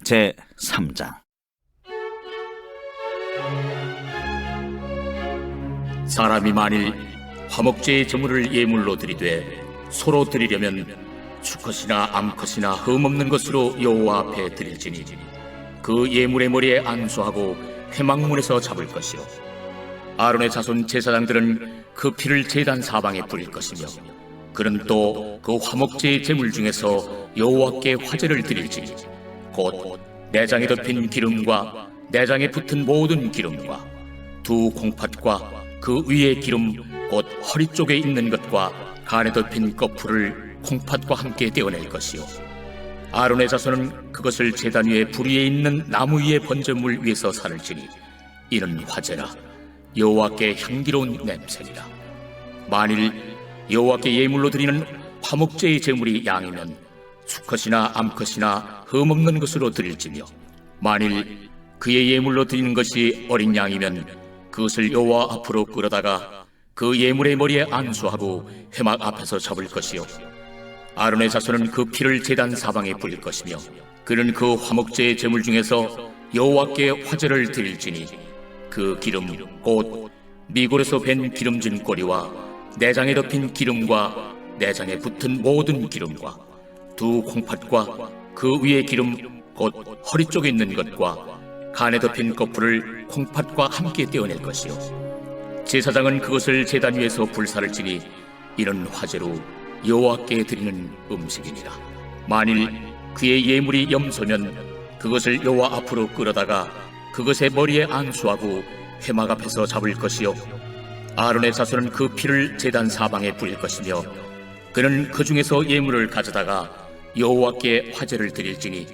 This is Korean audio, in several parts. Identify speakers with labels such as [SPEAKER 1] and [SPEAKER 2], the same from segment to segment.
[SPEAKER 1] 제3장.
[SPEAKER 2] 사람이 만일 화목제의 제물을 예물로 드리되 소로 드리려면 수컷이나 암컷이나 흠없는 것으로 여호와 앞에 드릴지니 그 예물의 머리에 안수하고 회막문에서 잡을 것이요 아론의 자손 제사장들은 그 피를 제단 사방에 뿌릴 것이며 그는 또 그 화목제의 제물 중에서 여호와께 화제를 드릴지니 곧 내장에 덮인 기름과 내장에 붙은 모든 기름과 두 콩팥과 그 위의 기름 곧 허리 쪽에 있는 것과 간에 덮인 거풀을 콩팥과 함께 떼어낼 것이요 아론의 자손은 그것을 제단 위에 불 위에 있는 나무 위에 번제물 위에서 살을지니 이는 화제라 여호와께 향기로운 냄새니라. 만일 여호와께 예물로 드리는 화목제의 제물이 양이면 수컷이나 암컷이나 흠없는 것으로 드릴지며 만일 그의 예물로 드리는 것이 어린 양이면 그것을 여호와 앞으로 끌어다가 그 예물의 머리에 안수하고 회막 앞에서 잡을 것이요 아론의 자손은 그 피를 제단 사방에 뿌릴 것이며 그는 그 화목제의 제물 중에서 여호와께 화제를 드릴지니 그 기름 곧 미골에서 밴 기름진 꼬리와 내장에 덮인 기름과 내장에 붙은 모든 기름과 두 콩팥과 그 위의 기름 곧 허리 쪽에 있는 것과 간에 덮인 거풀을 콩팥과 함께 떼어낼 것이요 제사장은 그것을 제단 위에서 불사를 지니 이는 화제로 여호와께 드리는 음식이니라. 만일 그의 예물이 염소면 그것을 여호와 앞으로 끌어다가 그것의 머리에 안수하고 회막 앞에서 잡을 것이요 아론의 자손은 그 피를 제단 사방에 뿌릴 것이며 그는 그 중에서 예물을 가져다가 여호와께 화제를 드릴지니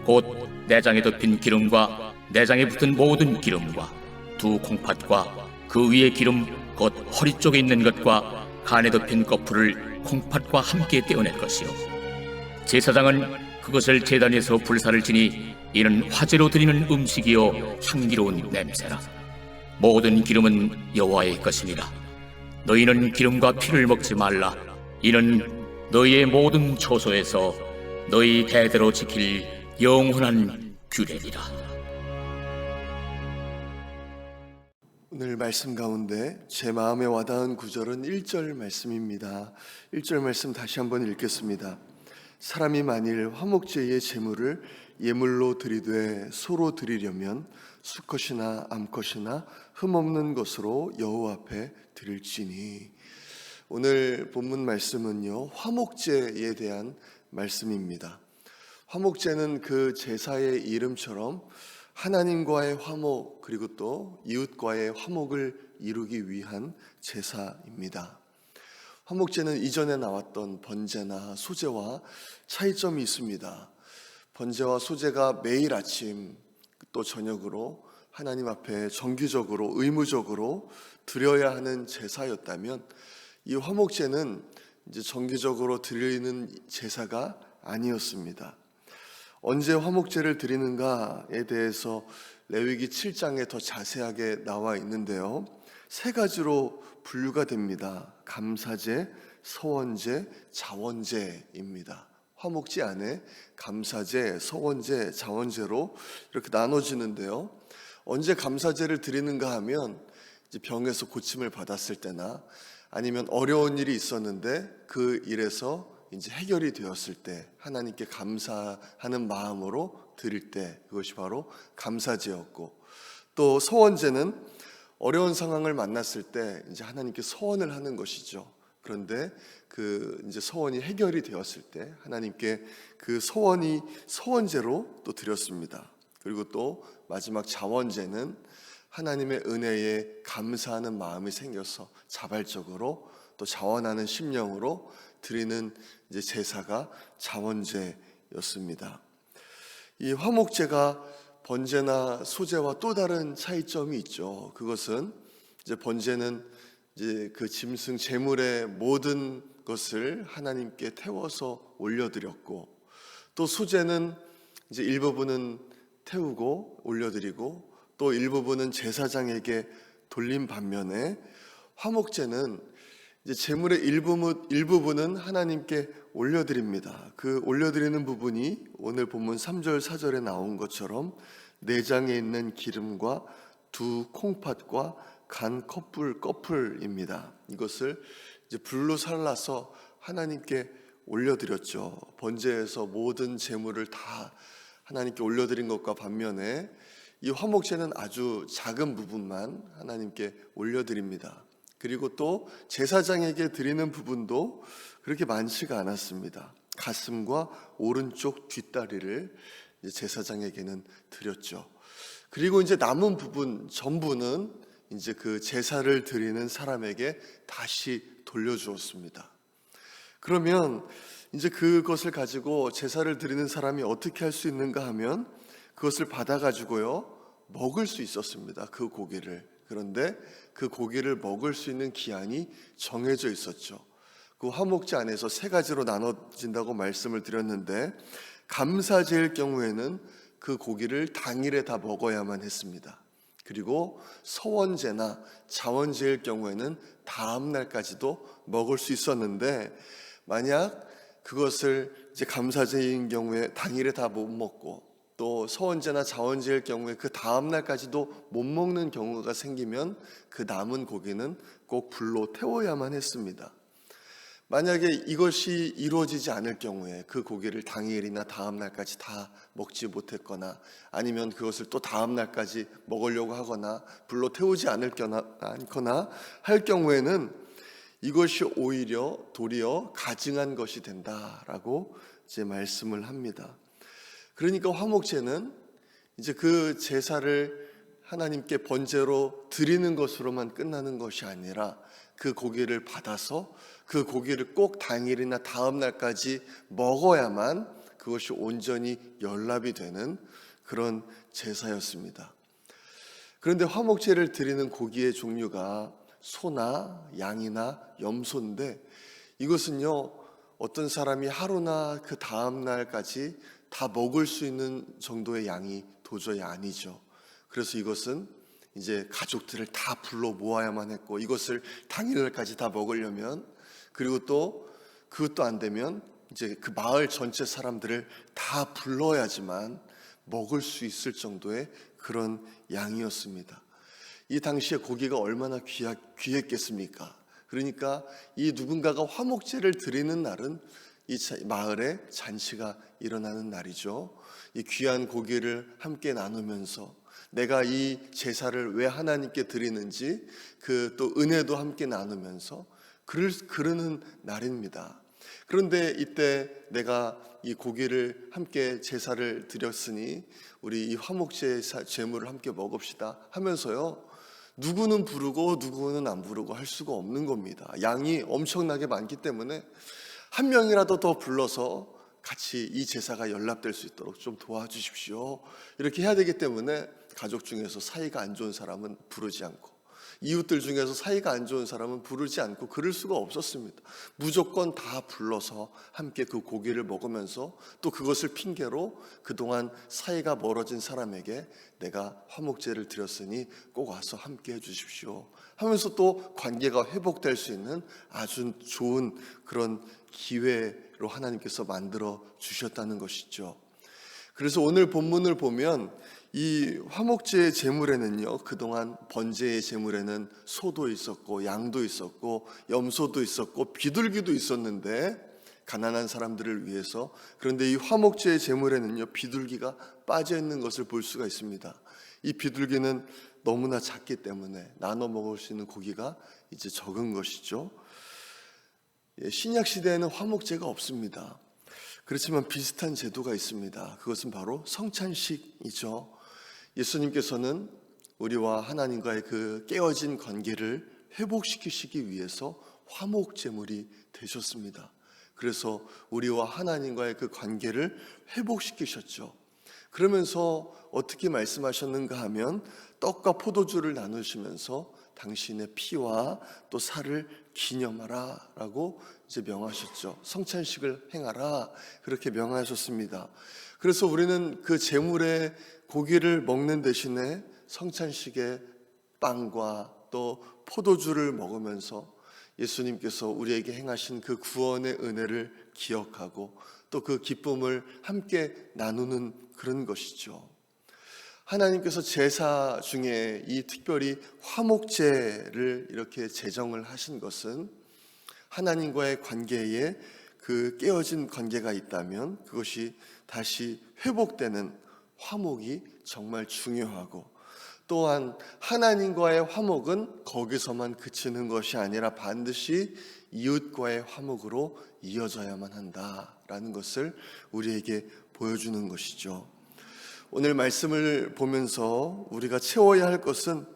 [SPEAKER 2] 곧 내장에 덮인 기름과 내장에 붙은 모든 기름과 두 콩팥과 그 위의 기름 곧 허리 쪽에 있는 것과 간에 덮인 거풀을 콩팥과 함께 떼어낼 것이요 제사장은 그것을 제단 위에서 불사를 지니 이는 화제로 드리는 음식이요 향기로운 냄새라. 모든 기름은 여호와의 것이니라. 너희는 기름과 피를 먹지 말라. 이는 너희의 모든 초소에서 너희 대대로 지킬 영원한 규례니라.
[SPEAKER 3] 오늘 말씀 가운데 제 마음에 와닿은 구절은 1절 말씀입니다. 1절 말씀 다시 한번 읽겠습니다. 사람이 만일 화목제의 제물을 예물로 드리되 소로 드리려면 수컷이나 암컷이나 흠없는 것으로 여호와 앞에 드릴지니. 오늘 본문 말씀은요, 화목제에 대한 말씀입니다. 화목제는 그 제사의 이름처럼 하나님과의 화목 그리고 또 이웃과의 화목을 이루기 위한 제사입니다. 화목제는 이전에 나왔던 번제나 소제와 차이점이 있습니다. 번제와 소제가 매일 아침 또 저녁으로 하나님 앞에 정기적으로 의무적으로 드려야 하는 제사였다면 이 화목제는 이제 정기적으로 드리는 제사가 아니었습니다. 언제 화목제를 드리는가에 대해서 레위기 7장에 더 자세하게 나와 있는데요. 세 가지로 분류가 됩니다. 감사제, 서원제, 자원제입니다. 화목제 안에 감사제, 서원제, 자원제로 이렇게 나눠지는데요. 언제 감사제를 드리는가 하면 이제 병에서 고침을 받았을 때나 아니면 어려운 일이 있었는데 그 일에서 이제 해결이 되었을 때 하나님께 감사하는 마음으로 드릴 때 그것이 바로 감사제였고, 또 서원제는 어려운 상황을 만났을 때 이제 하나님께 서원을 하는 것이죠. 그런데 그 이제 서원이 해결이 되었을 때 하나님께 그 서원이 서원제로 또 드렸습니다. 그리고 또 마지막 자원제는 하나님의 은혜에 감사하는 마음이 생겨서 자발적으로 또 자원하는 심령으로 드리는 이제 제사가 자원제였습니다. 이 화목제가 번제나 소제와 또 다른 차이점이 있죠. 그것은 이제 번제는 이제 그 짐승 제물의 모든 것을 하나님께 태워서 올려드렸고, 또 소제는 이제 일부분은 태우고 올려드리고 또 일부분은 제사장에게 돌린 반면에 화목제는 이제 제물의 일부분은 하나님께 올려드립니다. 그 올려드리는 부분이 오늘 본문 3절 4절에 나온 것처럼 내장에 있는 기름과 두 콩팥과 간 커플입니다. 이것을 이제 불로 살라서 하나님께 올려드렸죠. 번제에서 모든 제물을 다 하나님께 올려드린 것과 반면에 이 화목제는 아주 작은 부분만 하나님께 올려드립니다. 그리고 또 제사장에게 드리는 부분도 그렇게 많지가 않았습니다. 가슴과 오른쪽 뒷다리를 제사장에게는 드렸죠. 그리고 이제 남은 부분 전부는 이제 그 제사를 드리는 사람에게 다시 돌려주었습니다. 그러면 이제 그것을 가지고 제사를 드리는 사람이 어떻게 할 수 있는가 하면 그것을 받아가지고요 먹을 수 있었습니다. 그 고기를. 그런데 그 고기를 먹을 수 있는 기한이 정해져 있었죠. 그 화목제 안에서 세 가지로 나눠진다고 말씀을 드렸는데, 감사제일 경우에는 그 고기를 당일에 다 먹어야만 했습니다. 그리고 서원제나 자원제일 경우에는 다음 날까지도 먹을 수 있었는데, 만약 그것을 이제 감사제인 경우에 당일에 다 못 먹고 또 서원제나 자원제일 경우에 그 다음 날까지도 못 먹는 경우가 생기면 그 남은 고기는 꼭 불로 태워야만 했습니다. 만약에 이것이 이루어지지 않을 경우에 그 고기를 당일이나 다음 날까지 다 먹지 못했거나 아니면 그것을 또 다음 날까지 먹으려고 하거나 불로 태우지 않거나 할 경우에는 이것이 오히려 도리어 가증한 것이 된다라고 이제 말씀을 합니다. 그러니까 화목제는 이제 그 제사를 하나님께 번제로 드리는 것으로만 끝나는 것이 아니라 그 고기를 받아서 그 고기를 꼭 당일이나 다음 날까지 먹어야만 그것이 온전히 연납이 되는 그런 제사였습니다. 그런데 화목제를 드리는 고기의 종류가 소나 양이나 염소인데, 이것은요 어떤 사람이 하루나 그 다음 날까지 다 먹을 수 있는 정도의 양이 도저히 아니죠. 그래서 이것은 이제 가족들을 다 불러 모아야만 했고, 이것을 당일날까지 다 먹으려면, 그리고 또 그것도 안 되면 이제 그 마을 전체 사람들을 다 불러야지만 먹을 수 있을 정도의 그런 양이었습니다. 이 당시에 고기가 얼마나 귀했겠습니까? 그러니까 이 누군가가 화목제를 드리는 날은 이 마을에 잔치가 일어나는 날이죠. 이 귀한 고기를 함께 나누면서 내가 이 제사를 왜 하나님께 드리는지 그 또 은혜도 함께 나누면서 그러는 날입니다. 그런데 이때 내가 이 고기를 함께 제사를 드렸으니 우리 이 화목제 제물을 함께 먹읍시다 하면서요, 누구는 부르고 누구는 안 부르고 할 수가 없는 겁니다. 양이 엄청나게 많기 때문에 한 명이라도 더 불러서 같이 이 제사가 연락될 수 있도록 좀 도와주십시오, 이렇게 해야 되기 때문에 가족 중에서 사이가 안 좋은 사람은 부르지 않고, 이웃들 중에서 사이가 안 좋은 사람은 부르지 않고 그럴 수가 없었습니다. 무조건 다 불러서 함께 그 고기를 먹으면서 또 그것을 핑계로 그동안 사이가 멀어진 사람에게 내가 화목제를 드렸으니 꼭 와서 함께 해주십시오 하면서 또 관계가 회복될 수 있는 아주 좋은 그런 기회로 하나님께서 만들어 주셨다는 것이죠. 그래서 오늘 본문을 보면 이 화목제의 제물에는요, 그동안 번제의 제물에는 소도 있었고 양도 있었고 염소도 있었고 비둘기도 있었는데, 가난한 사람들을 위해서. 그런데 이 화목제의 제물에는요 비둘기가 빠져 있는 것을 볼 수가 있습니다. 이 비둘기는 너무나 작기 때문에 나눠 먹을 수 있는 고기가 이제 적은 것이죠. 신약 시대에는 화목제가 없습니다. 그렇지만 비슷한 제도가 있습니다. 그것은 바로 성찬식이죠. 예수님께서는 우리와 하나님과의 그 깨어진 관계를 회복시키시기 위해서 화목제물이 되셨습니다. 그래서 우리와 하나님과의 그 관계를 회복시키셨죠. 그러면서 어떻게 말씀하셨는가 하면 떡과 포도주를 나누시면서 당신의 피와 또 살을 기념하라 라고 이제 명하셨죠. 성찬식을 행하라 그렇게 명하셨습니다. 그래서 우리는 그 제물의 고기를 먹는 대신에 성찬식의 빵과 또 포도주를 먹으면서 예수님께서 우리에게 행하신 그 구원의 은혜를 기억하고 또 그 기쁨을 함께 나누는 그런 것이죠. 하나님께서 제사 중에 이 특별히 화목제를 이렇게 제정을 하신 것은 하나님과의 관계에 그 깨어진 관계가 있다면 그것이 다시 회복되는 화목이 정말 중요하고, 또한 하나님과의 화목은 거기서만 그치는 것이 아니라 반드시 이웃과의 화목으로 이어져야만 한다라는 것을 우리에게 보여주는 것이죠. 오늘 말씀을 보면서 우리가 채워야 할 것은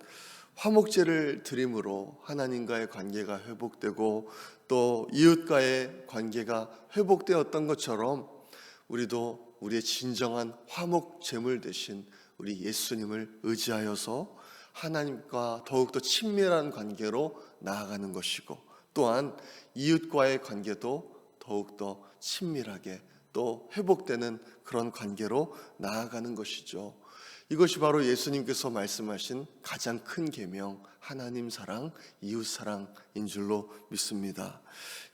[SPEAKER 3] 화목제를 드림으로 하나님과의 관계가 회복되고 또 이웃과의 관계가 회복되었던 것처럼 우리도 우리의 진정한 화목 제물 대신 우리 예수님을 의지하여서 하나님과 더욱더 친밀한 관계로 나아가는 것이고, 또한 이웃과의 관계도 더욱더 친밀하게 또 회복되는 그런 관계로 나아가는 것이죠. 이것이 바로 예수님께서 말씀하신 가장 큰 계명, 하나님 사랑, 이웃 사랑인 줄로 믿습니다.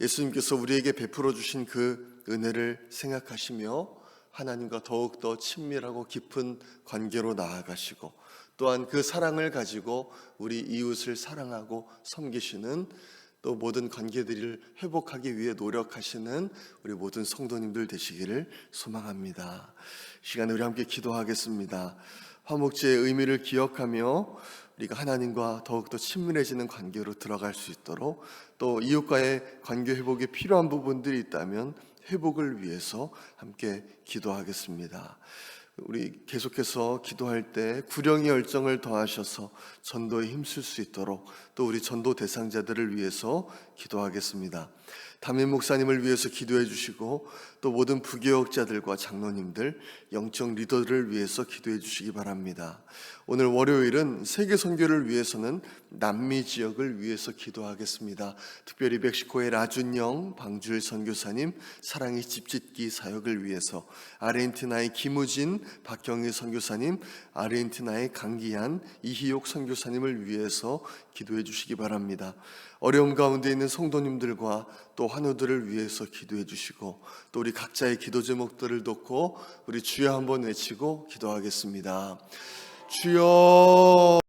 [SPEAKER 3] 예수님께서 우리에게 베풀어 주신 그 은혜를 생각하시며 하나님과 더욱더 친밀하고 깊은 관계로 나아가시고, 또한 그 사랑을 가지고 우리 이웃을 사랑하고 섬기시는, 또 모든 관계들을 회복하기 위해 노력하시는 우리 모든 성도님들 되시기를 소망합니다. 이 시간에 우리 함께 기도하겠습니다. 화목제의 의미를 기억하며 우리가 하나님과 더욱더 친밀해지는 관계로 들어갈 수 있도록, 또 이웃과의 관계 회복이 필요한 부분들이 있다면 회복을 위해서 함께 기도하겠습니다. 우리 계속해서 기도할 때 구령의 열정을 더하셔서 전도에 힘쓸 수 있도록 또 우리 전도 대상자들을 위해서 기도하겠습니다. 담임 목사님을 위해서 기도해 주시고 또 모든 부교역자들과 장로님들, 영적 리더들을 위해서 기도해 주시기 바랍니다. 오늘 월요일은 세계 선교를 위해서는 남미 지역을 위해서 기도하겠습니다. 특별히 멕시코의 라준영 방주일 선교사님 사랑의 집짓기 사역을 위해서, 아르헨티나의 김우진 박경희 선교사님, 아르헨티나의 강기한 이희옥 선교사님을 위해서 기도해 주시기 바랍니다. 어려움 가운데 있는 성도님들과 또 환우들을 위해서 기도해 주시고, 또 우리 각자의 기도 제목들을 놓고 우리 주여 한번 외치고 기도하겠습니다. 주여.